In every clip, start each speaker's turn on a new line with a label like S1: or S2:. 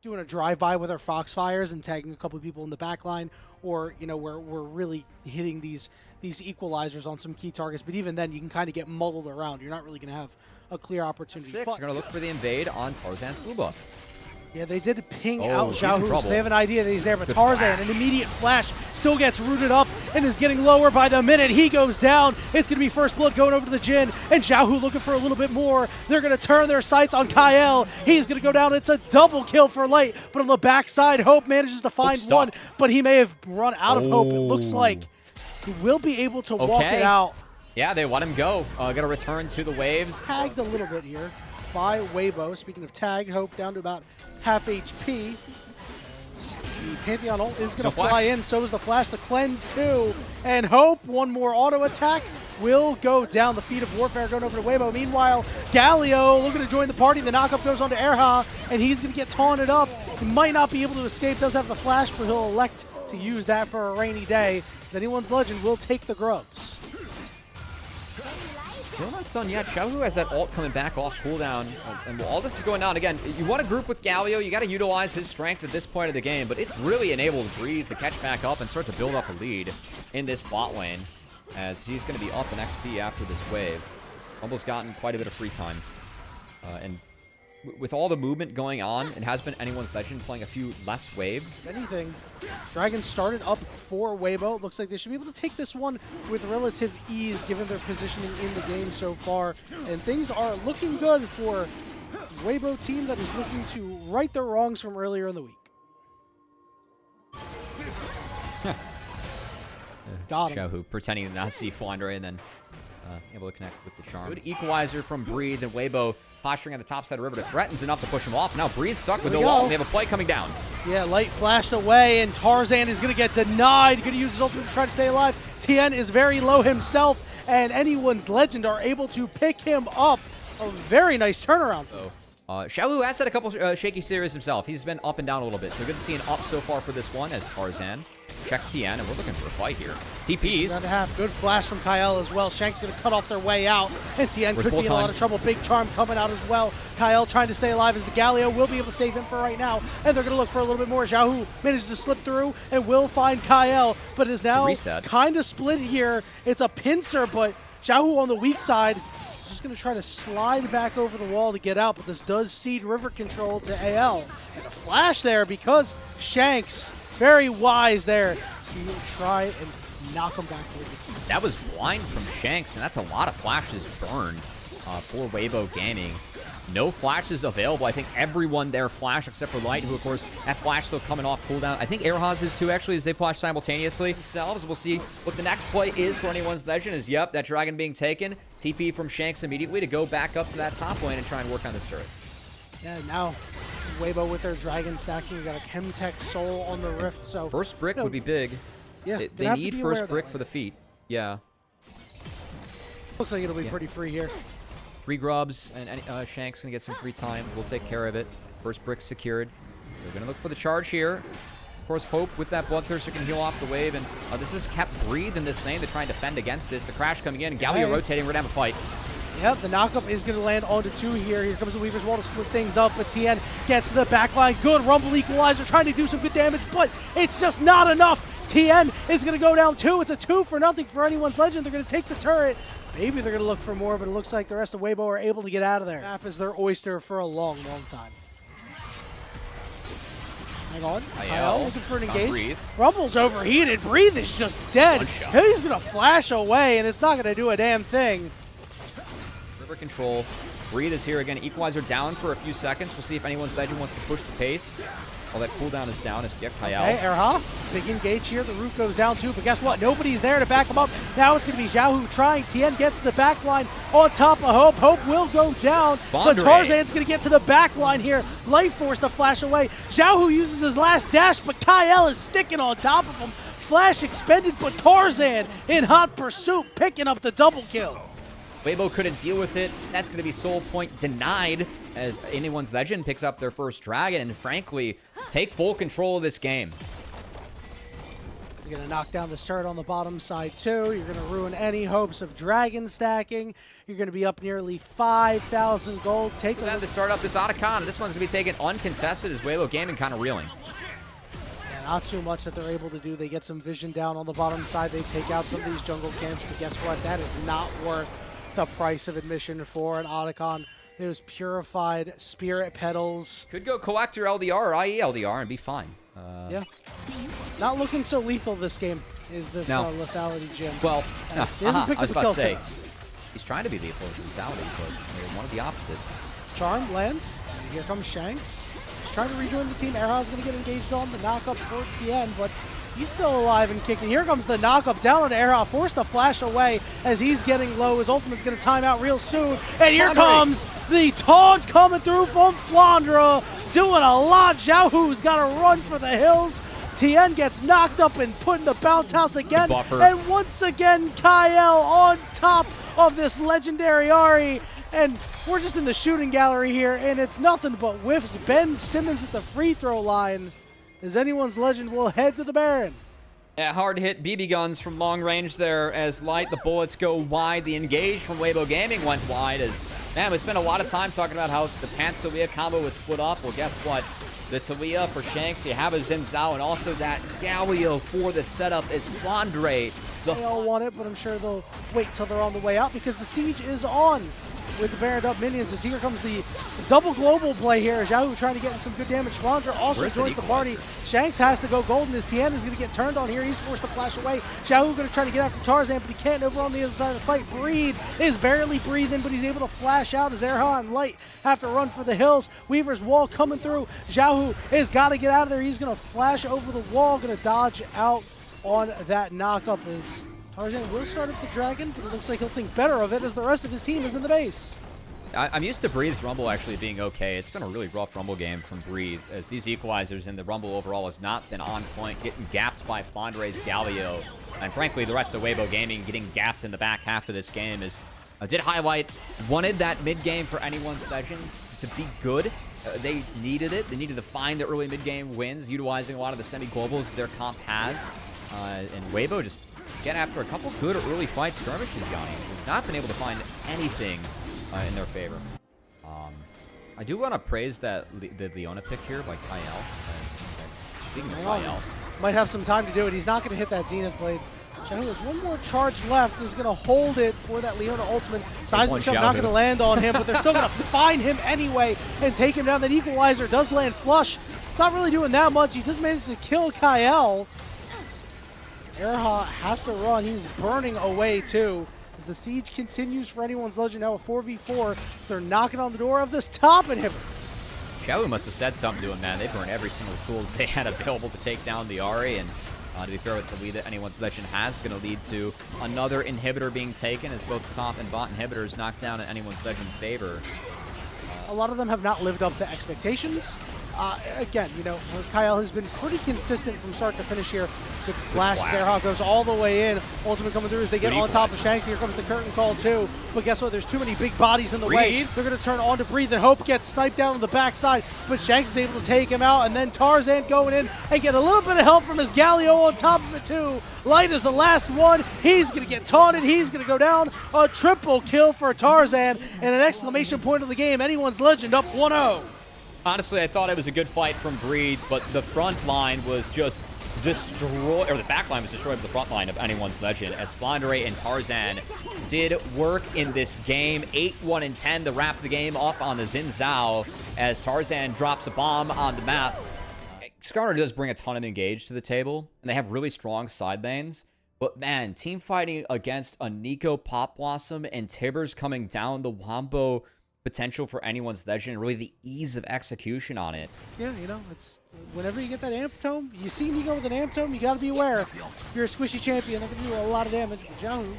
S1: doing a drive-by with our Foxfires and tagging a couple of people in the back line, or, you know, we're really hitting these equalizers on some key targets. But even then, you can kind of get muddled around. You're not really going to have a clear opportunity.
S2: They're going to look for the invade on Tarzan's blue buff.
S1: Yeah, they did ping out
S2: he's in
S1: Xiaohu, so
S2: trouble.
S1: they have an idea that he's there, but
S2: Good
S1: Tarzan,
S2: flash.
S1: an immediate flash, still gets rooted up and is getting lower by the minute. He goes down. It's going to be first blood going over to the Jin, and Xiaohu looking for a little bit more. They're going to turn their sights on Kyle. He's going to go down. It's a double kill for Light, but on the backside, Hope manages to find one, but he may have run out of Hope. It looks like he will be able to walk it out.
S2: Yeah, they let him go. Going to return to the waves.
S1: Tagged a little bit here by Weibo. Speaking of tagged, Hope down to about half HP. The Pantheon ult is going to fly in, so is the flash, the cleanse too. And Hope, one more auto attack, will go down. The feet of warfare going over to Weibo. Meanwhile, Galio looking to join the party. The knockup goes on to Erha, and he's going to get taunted up. He might not be able to escape, does have the flash, but he'll elect to use that for a rainy day. Anyone's Legend will take the grubs.
S2: Still not done yet. Xiaohu has that ult coming back off cooldown. And while all this is going on, again, you want to group with Galio. You got to utilize his strength at this point of the game. But it's really enabled Breathe to catch back up and start to build up a lead in this bot lane, as he's going to be up in XP after this wave. Almost gotten quite a bit of free time. And with all the movement going on, it has been Anyone's Legend playing a few less waves.
S1: Anything. Dragon started up for Weibo. Looks like they should be able to take this one with relative ease given their positioning in the game so far. And things are looking good for Weibo team that is looking to right their wrongs from earlier in the week. Got him.
S2: Xiaohu pretending to not see Flandre and then able to connect with the charm. Good equalizer from Breathe, and Weibo posturing at the top side of the river to threatens enough to push him off. Now Breathe stuck with the wall. They have a play coming down.
S1: Yeah, Light flashed away, and Tarzan is going to get denied. Going to use his ultimate to try to stay alive. Tien is very low himself, and Anyone's Legend are able to pick him up. A very nice turnaround.
S2: Xiaohu has had a couple shaky series himself. He's been up and down a little bit, so good to see an up so far for this one as Tarzan checks Tien, and we're looking for a fight here. TPs.
S1: Good flash from Kyle as well. Shank's going to cut off their way out, and Tien could be in a lot of trouble. Big charm coming out as well. Kyle trying to stay alive as the Galio will be able to save him for right now, and they're going to look for a little bit more. Xiaohu manages to slip through and will find Kyle, but is now kind of split here. It's a pincer, but Xiaohu on the weak side is just going to try to slide back over the wall to get out, but this does cede river control to AL. And a flash there because Shanks, very wise there, to try and knock him back to the team.
S2: That was blind from Shanks, and that's a lot of flashes burned for Weibo Gaming. No flashes available. I think everyone there flashed except for Light, who, of course, that flash still coming off cooldown. I think Airhaz is too, actually, as they flash simultaneously themselves. We'll see what the next play is for Anyone's Legend. Is, yep, that Dragon being taken. TP from Shanks immediately to go back up to that top lane and try and work on this turret.
S1: Yeah, now Weibo with their Dragon stacking. We got a Chemtech Soul on the Rift, so...
S2: First brick would be big.
S1: Yeah,
S2: they need first brick for the feet. Yeah.
S1: Looks like it'll be pretty free here.
S2: 3 grubs, and Shank's going to get some free time. We'll take care of it. First brick secured. We're going to look for the charge here. Of course, Hope with that Bloodthirster can heal off the wave, and this has kept Breathe in this lane to try and defend against this. The crash coming in, and Galio rotating. We're going to have a fight.
S1: Yep, the knockup is going to land onto 2 here. Here comes the Weaver's Wall to split things up, but Tien gets to the back line. Good Rumble Equalizer, trying to do some good damage, but it's just not enough. Tien is going to go down 2. It's a 2-0 for Anyone's Legend. They're going to take the turret. Maybe they're going to look for more, but it looks like the rest of Weibo are able to get out of there. Map is their oyster for a long, long time. Hang on. Kyle looking for an engage. Rumble's overheated. Breathe is just dead. He's going to flash away, and it's not going to do a damn thing.
S2: River control. Breathe is here again. Equalizer down for a few seconds. We'll see if Anyone's Legend wants to push the pace. While that cooldown is down, is Kyle.
S1: Okay, Erha, big engage here. The roof goes down too, but guess what? Nobody's there to back him up. Now it's going to be Xiaohu trying. Tien gets to the back line on top of Hope. Hope will go down, but Tarzan's going to get to the back line here. Light Force to flash away. Xiaohu uses his last dash, but Kyle is sticking on top of him. Flash expended, but Tarzan in hot pursuit, picking up the double kill.
S2: Weibo couldn't deal with it. That's going to be soul point denied as Anyone's Legend picks up their first Dragon and, frankly, take full control of this game.
S1: You're going to knock down the start on the bottom side too. You're going to ruin any hopes of dragon stacking. You're going to be up nearly 5,000 gold. Take
S2: them to start up this Otacon. This one's going to be taken uncontested as Weibo Gaming kind of reeling.
S1: Yeah, not too much that they're able to do. They get some vision down on the bottom side. They take out some of these jungle camps, but guess what? That is not worth the price of admission for an Otacon. Those purified spirit petals.
S2: Could go collect your LDR or IE LDR and be fine.
S1: Yeah. Not looking so lethal this game, is this lethality gym.
S2: Well,
S1: he hasn't picked up a kill since.
S2: He's trying to be lethal with lethality, but one of the opposite.
S1: Charm lands. And here comes Shanks. He's trying to rejoin the team. Erha's going to get engaged on the knockup for Tien, but he's still alive and kicking. Here comes the knockup down on Erha, forced to flash away as he's getting low. His ultimate's going to time out real soon. And here comes the taunt coming through from Flandre. Doing a lot. Xiaohu's got to run for the hills. Tien gets knocked up and put in the bounce house again. And once again, Kyle on top of this legendary Ahri. And we're just in the shooting gallery here, and it's nothing but whiffs. Ben Simmons at the free throw line. As anyone's legend will head to the Baron.
S2: Yeah, hard hit BB guns from long range there as Light. The bullets go wide. The engage from Weibo Gaming went wide as, man, we spent a lot of time talking about how the Panther combo was split up. Well, guess what? The Talia for Shanks, you have a Xin Zhao, and also that Galio for the setup is Flandre.
S1: They all want it, but I'm sure they'll wait till they're on the way out because the siege is on with the Baron up minions. As here comes the double global play here. Xiaohu trying to get in some good damage. Flandre also joins the party. Shanks has to go golden as Tien is going to get turned on here. He's forced to flash away. Xiaohu going to try to get after Tarzan, but he can't over on the other side of the fight. Breathe is barely breathing, but he's able to flash out as Erha and Light have to run for the hills. Weaver's wall coming through. Xiaohu has got to get out of there. He's going to flash over the wall, going to dodge out on that knockup as Tarzan will start up the Dragon, but it looks like he'll think better of it as the rest of his team is in the base.
S2: I'm used to Breethe's Rumble actually being okay. It's been a really rough Rumble game from Breathe, as these equalizers in the Rumble overall has not been on point, getting gapped by Flandre's Galio. And frankly, the rest of Weibo Gaming getting gapped in the back half of this game is, did highlight, wanted that mid-game for anyone's Legends to be good. They needed it. They needed to find the early mid-game wins, utilizing a lot of the semi-globals their comp has. And Weibo just get after a couple good early fight skirmishes, Yanni. We've not been able to find anything in their favor. I do want to praise that the Leona pick here by Kyle. Speaking of Kyle,
S1: might have some time to do it. He's not going to hit that Zenith Blade. Xiaohu has one more charge left. Is going to hold it for that Leona ultimate. Seismic Shot not going to land on him, but they're still going to find him anyway and take him down. That equalizer does land flush. It's not really doing that much. He does manage to kill Kyle. Erha has to run. He's burning away too. As the siege continues for anyone's Legend, now a 4v4, so they're knocking on the door of this top inhibitor.
S2: Xiaohu must have said something to him, man. They burned every single tool that they had available to take down the Ahri, and to be fair with the lead that anyone's Legend has, going to lead to another inhibitor being taken as both top and bot inhibitors knocked down in anyone's Legend favor.
S1: A lot of them have not lived up to expectations. Again, you know, Kyle has been pretty consistent from start to finish here. Good flash. Erha goes all the way in. Ultimate coming through as they get on top of Shanks. Here comes the curtain call too. But guess what? There's too many big bodies in the way. They're going to turn on to Breathe, and Hope gets sniped down on the backside. But Shanks is able to take him out, and then Tarzan going in and get a little bit of help from his Galio on top of it too. Light is the last one. He's going to get taunted. He's going to go down. A triple kill for Tarzan, and an exclamation point of the game. Anyone's Legend up 1-0.
S2: Honestly, I thought it was a good fight from Breed, but the front line was just destroyed, or the back line was destroyed, but the front line of anyone's Legend, as Flandre and Tarzan did work in this game. 8-1-10 to wrap the game up on the Xin Zhao, as Tarzan drops a bomb on the map. Skarner does bring a ton of engage to the table, and they have really strong side lanes. But man, team fighting against a Nico Pop Blossom and Tibbers coming down the Wombo potential for anyone's Legend, and really the ease of execution on it.
S1: Yeah, you know, it's whenever you get that Amp Tome, you see Nico with an Amp Tome, you got to be aware. If you're a squishy champion, they're going to do a lot of damage. But Xiaohu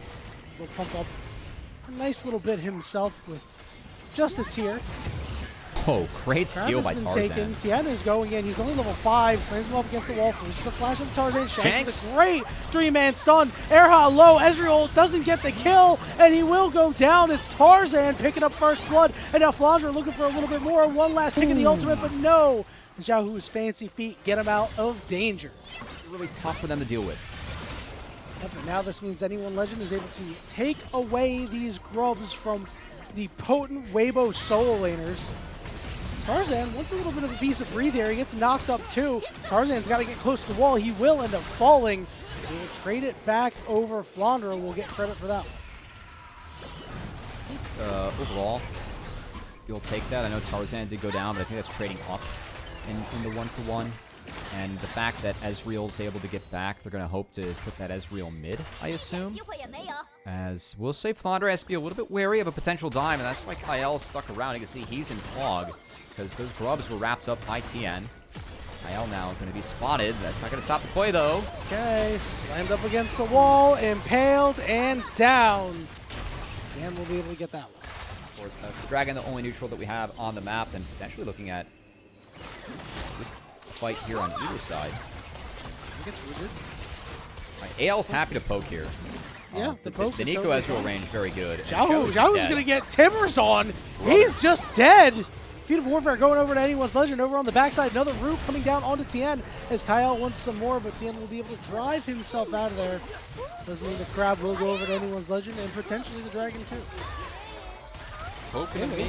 S1: will pump up a nice little bit himself with just a tier.
S2: Oh, great steal by Tarzan.
S1: Tien is going in. He's only level 5. Slams him up against the wall. Forces the flash of Tarzan. Shanks with a great 3-man stun. Erha low. Ezreal doesn't get the kill, and he will go down. It's Tarzan picking up first blood. And now Flandre looking for a little bit more. One last tick in the ultimate, but no. Xiaohu's fancy feet get him out of danger.
S2: Really tough for them to deal with.
S1: But now this means anyone Legend is able to take away these grubs from the potent Weibo solo laners. Tarzan wants a little bit of a piece of breathe here. He gets knocked up too. Tarzan's got to get close to the wall. He will end up falling. He will trade it back over Flandre. We'll get credit for that one.
S2: Overall, you'll take that. I know Tarzan did go down, but I think that's trading up in the 1-for-1. And the fact that Ezreal's able to get back, they're going to hope to put that Ezreal mid, I assume. As we'll say, Flandre has to be a little bit wary of a potential dive, and that's why Kyle stuck around. You can see he's in fog, because those grubs were wrapped up by Tien. Kyle now going to be spotted. That's not going to stop the play, though.
S1: Okay, slammed up against the wall, impaled, and down. Tien will be able to get that one.
S2: Of course, Dragon, the only neutral that we have on the map, and potentially looking at this fight here on either side.
S1: I think it's rooted.
S2: Right, AL's happy to poke here.
S1: Yeah,
S2: the Nico Ezreal range very good.
S1: Xiaohu's going to get timbers on. He's just dead. Feat of Warfare going over to anyone's Legend. Over on the backside, another root coming down onto Tien as Kyle wants some more, but Tien will be able to drive himself out of there. Doesn't mean the crab will go over to anyone's Legend and potentially the Dragon too.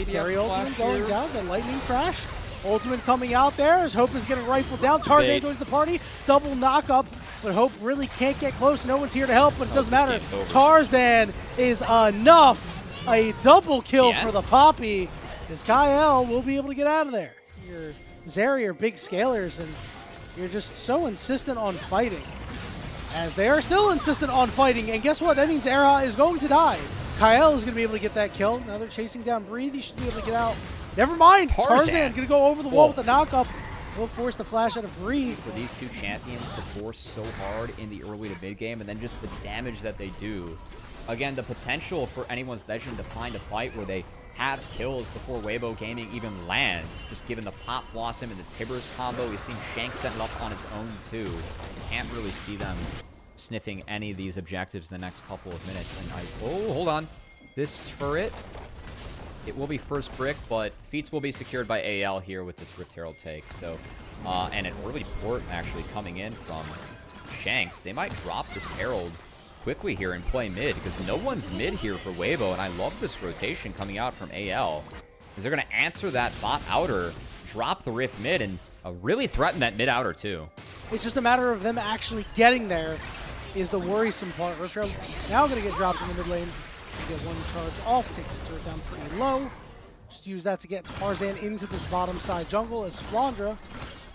S1: Terry ultimate going down, the lightning crash. Ultimate coming out there as Hope is getting rifled down. Tarzan joins the party. Double knock-up, but Hope really can't get close. No one's here to help, but it doesn't matter. Tarzan is enough. A double kill for the Poppy. As Kyle will be able to get out of there. Your Zeri are big scalers, and you're just so insistent on fighting. As they are still insistent on fighting, and guess what? That means Erha is going to die. Kyle is going to be able to get that kill. Now they're chasing down Breathe. He should be able to get out. Never mind. Tarzan going to go over the wall with the knockup. Will force the flash out of Breathe.
S2: For these two champions to force so hard in the early to mid game, and then just the damage that they do. Again, the potential for anyone's Legend to find a fight where they have kills before Weibo Gaming even lands. Just given the Pop Blossom and the Tibbers combo, we've seen Shanks setting up on his own too. Can't really see them sniffing any of these objectives in the next couple of minutes. And oh, hold on. This turret, it will be first brick, but feats will be secured by AL here with this Rift Herald take. So, and an early port actually coming in from Shanks. They might drop this Herald quickly here and play mid, because no one's mid here for Weibo, and I love this rotation coming out from AL. Because they're going to answer that bot outer, drop the Rift mid, and really threaten that mid outer too.
S1: It's just a matter of them actually getting there is the worrisome part. Rift Herald now going to get dropped in the mid lane. Get one charge off, take the turret down pretty low. Just use that to get Tarzan into this bottom side jungle as Flandre.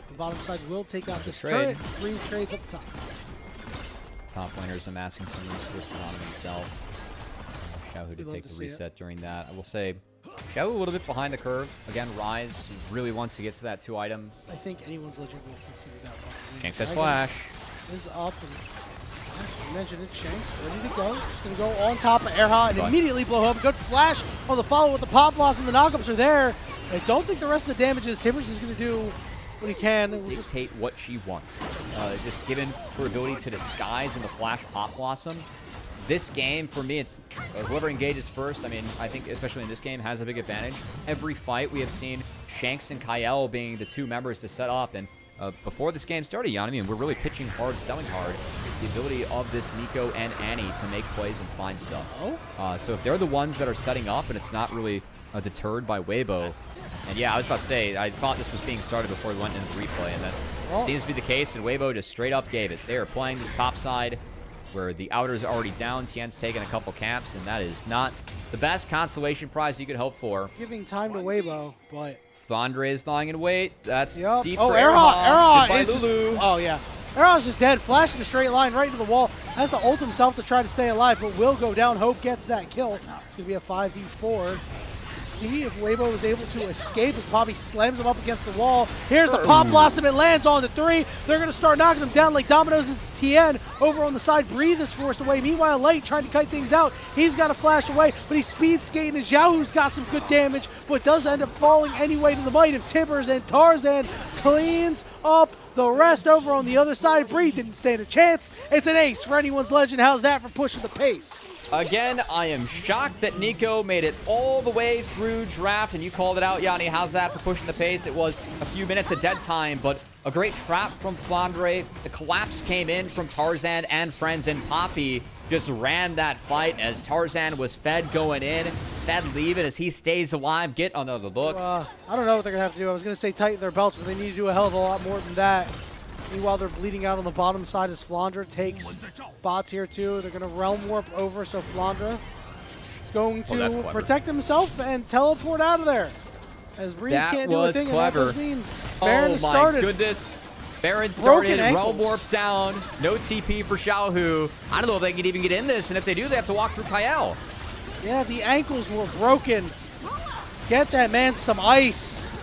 S1: The bottom side will take out this turret. 3 trades up top.
S2: Top laners amassing some resources on themselves. Xiaohu to take the reset during that. I will say, Xiaohu a little bit behind the curve. Again, Ryze really wants to get to that 2-item.
S1: I think anyone's Legend will consider that one.
S2: Shanks has flash.
S1: Is up. You mentioned it, Shanks ready to go. Just going to go on top of Erha and immediately blow up. Good flash on the follow with the Pop Blossom. The knockups are there. I don't think the rest of the damages. Timbers is going to do what he can. We'll
S2: dictate what she wants. Just given her ability to disguise in the flash Pop Blossom. This game, for me, it's whoever engages first. I mean, I think especially in this game has a big advantage. Every fight we have seen Shanks and Kyle being the 2 members to set up, and before this game started, Jan, I mean, we're really pitching hard, selling hard. The ability of this Nico and Annie to make plays and find stuff. So if they're the ones that are setting up and it's not really deterred by Weibo, and yeah, I was about to say, I thought this was being started before we went into the replay, and that seems to be the case, and Weibo just straight up gave it. They are playing this top side where the outer's already down, Tien's taking a couple camps, and that is not the best consolation prize you could hope for.
S1: Giving time to Weibo, but
S2: Flandre is lying in wait. That's deep
S1: for
S2: Erha.
S1: Erha is Lulu. Oh, yeah. Erha's just dead. Flash in a straight line right into the wall. Has to ult himself to try to stay alive, but will go down. Hope gets that kill. It's going to be a 5v4. see if Weibo is able to escape as Bobby slams him up against the wall. Here's the Pop Blossom. It lands on the 3. They're going to start knocking him down like dominoes. It's Tien over on the side. Breathe is forced away. Meanwhile, Light trying to kite things out. He's got to flash away, but he's speed skating. And Xiaohu's got some good damage, but does end up falling anyway to the might of Tibbers, and Tarzan cleans up the rest over on the other side. Breathe didn't stand a chance. It's an ace for anyone's legend. How's that for pushing the pace?
S2: Again, I am shocked that Nico made it all the way through draft, and you called it out, Yanni. How's that for pushing the pace? It was a few minutes of dead time, but a great trap from Flandre. The collapse came in from Tarzan and friends, and Poppy just ran that fight as Tarzan was fed going in. Fed leaving as he stays alive. Get another look.
S1: I don't know what they're going to have to do. I was going to say tighten their belts, but they need to do a hell of a lot more than that. Meanwhile, they're bleeding out on the bottom side as Flandre takes bots here too. They're going to Realm Warp over, so Flandre is going to protect himself and teleport out of there. As Breeze can't do a thing, and that does mean Baron started.
S2: Oh my goodness. Baron started, Realm Warp down, no TP for Xiaohu. I don't know if they can even get in this, and if they do, they have to walk through Kyle.
S1: Yeah, the ankles were broken. Get that man some ice.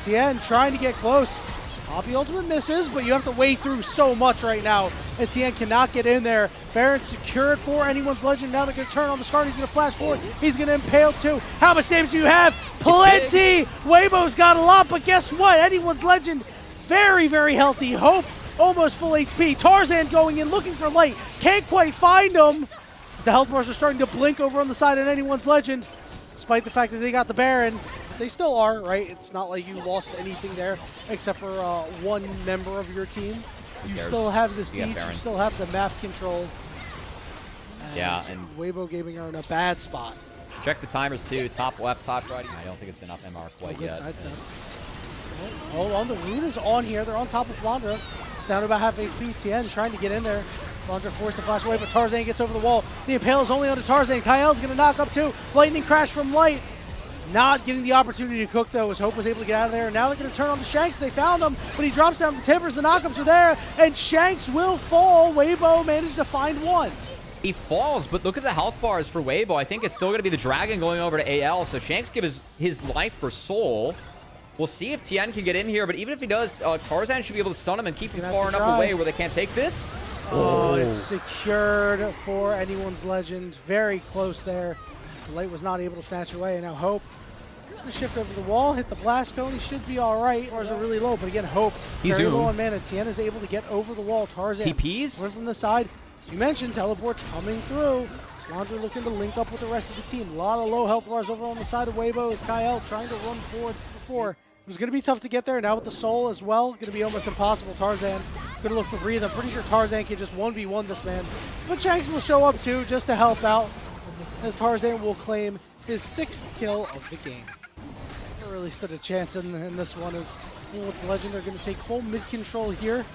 S1: Tien trying to get close. Poppy ultimate misses, but you have to wade through so much right now as Tien cannot get in there. Baron secured for anyone's legend. Now they're going to turn on the Scar. He's going to flash forward. He's going to impale too. How much damage do you have? Plenty! Weibo's got a lot, but guess what? Anyone's legend, very, very healthy. Hope, almost full HP. Tarzan going in, looking for Light. Can't quite find him. The health bars are starting to blink over on the side of anyone's legend. Despite the fact that they got the Baron, they still are, right? It's not like you lost anything there except for one member of your team. You still have the siege, you still have the map control.
S2: Yeah, and
S1: Weibo Gaming are in a bad spot.
S2: Check the timers too, top left, top right. I don't think it's enough MR quite yet.
S1: Hold on, the Rune is on here. They're on top of Flandre. It's down to about half HP. Tien trying to get in there. Flandre forced to flash away, but Tarzan gets over the wall. The Impale is only onto Tarzan. Kyle's going to knock up too. Lightning crash from Light. Not getting the opportunity to cook though, as Hope was able to get out of there. Now they're going to turn on the Shanks. They found him, but he drops down the Timbers. The knockups are there, and Shanks will fall. Weibo managed to find one.
S2: He falls, but look at the health bars for Weibo. I think it's still going to be the Dragon going over to AL, so Shanks gives his life for soul. We'll see if Tien can get in here, but even if he does, Tarzan should be able to stun him and keep him far enough away where they can't take this.
S1: Oh, it's secured for anyone's legend. Very close there. Light was not able to snatch away, and now Hope going to shift over the wall, hit the blast cone. He should be all right. Bars are really low, but again, Hope very low on mana. Tien is able to get over the wall. Tarzan
S2: TPs
S1: went from the side. As you mentioned, teleports coming through. Flandre looking to link up with the rest of the team. A lot of low health bars over on the side of Weibo as Kyle trying to run forward before. It was going to be tough to get there. Now with the soul as well, going to be almost impossible. Tarzan going to look for Breathe. I'm pretty sure Tarzan can just 1v1 this man. But Shanks will show up too just to help out, as Tarzan will claim his 6th kill of the game. Never really stood a chance in this one, as what's legend are going to take full mid control here.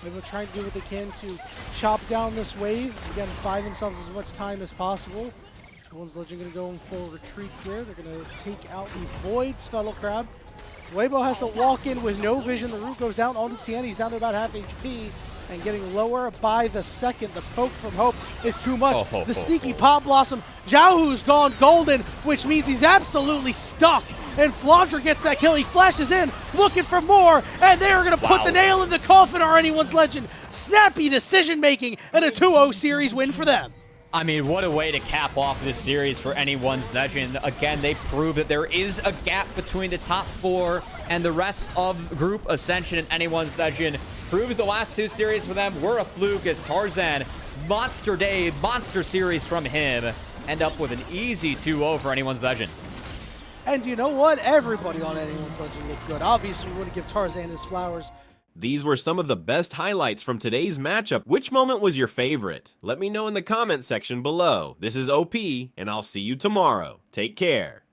S1: They will try to do what they can to chop down this wave. Again, buy themselves as much time as possible. One's legend going to go in full retreat here. They're going to take out the Void Scuttle Crab. Weibo has to walk in with no vision. The root goes down onto Tien. He's down to about half HP and getting lower by the second. The poke from Hope is too much. The sneaky Pop Blossom. Xiaohu's gone golden, which means he's absolutely stuck. And Flandre gets that kill. He flashes in, looking for more, and they are going to put the nail in the coffin, or anyone's legend. Snappy decision-making and a 2-0 series win for them.
S2: I mean, what a way to cap off this series for anyone's legend. Again, they prove that there is a gap between the top 4 and the rest of Group Ascension, and anyone's legend proves the last 2 series for them were a fluke, as Tarzan, monster day, monster series from him, end up with an easy 2-0 for anyone's legend.
S1: And you know what? Everybody on anyone's legend looked good. Obviously, we want to give Tarzan his flowers.
S3: These were some of the best highlights from today's matchup. Which moment was your favorite? Let me know in the comment section below. This is OP, and I'll see you tomorrow. Take care.